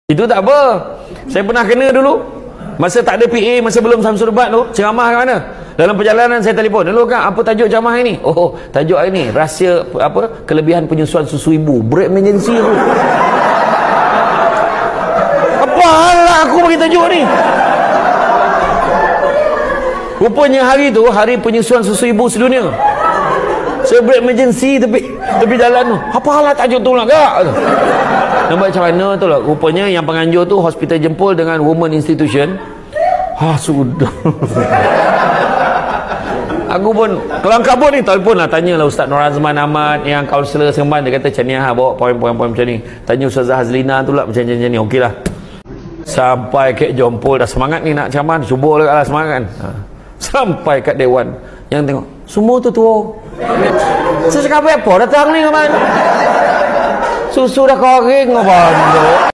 Itu tak apa. Saya pernah kena dulu. Masa tak ada PA, masa belum Samsul Bat tu, ceramah kat mana? Dalam perjalanan saya telefon. Dulu kan, apa tajuk ceramah ini? Oh, tajuk hari ni, rahsia apa? Kelebihan penyusuan susu ibu. Break emergency tu. Apa hal lah aku bagi tajuk ni? Rupanya hari tu, hari penyusuan susu ibu sedunia. Saya break emergency tepi jalan tu. Apa hal lah tajuk tu lah kak? Nampak macam mana tu lah. Rupanya yang penganjur tu hospital Jempol dengan Women Institution. Sudah. Aku pun kelang kabut ni, telefon lah, tanyalah Ustaz Nur Azman Ahmad yang kaunselor Seremban. Dia kata macam ni bawa poin-poin macam ni. Tanya Ustazah Hazlina tu lah macam ni. Okey lah. Sampai ke Jempol dah semangat ni nak ceramah, cuba lah semangat kan. Sampai kat Dewan yang tengok semua tu tua. Saya cakap apa datang ni kawan? Susu dah kering apa?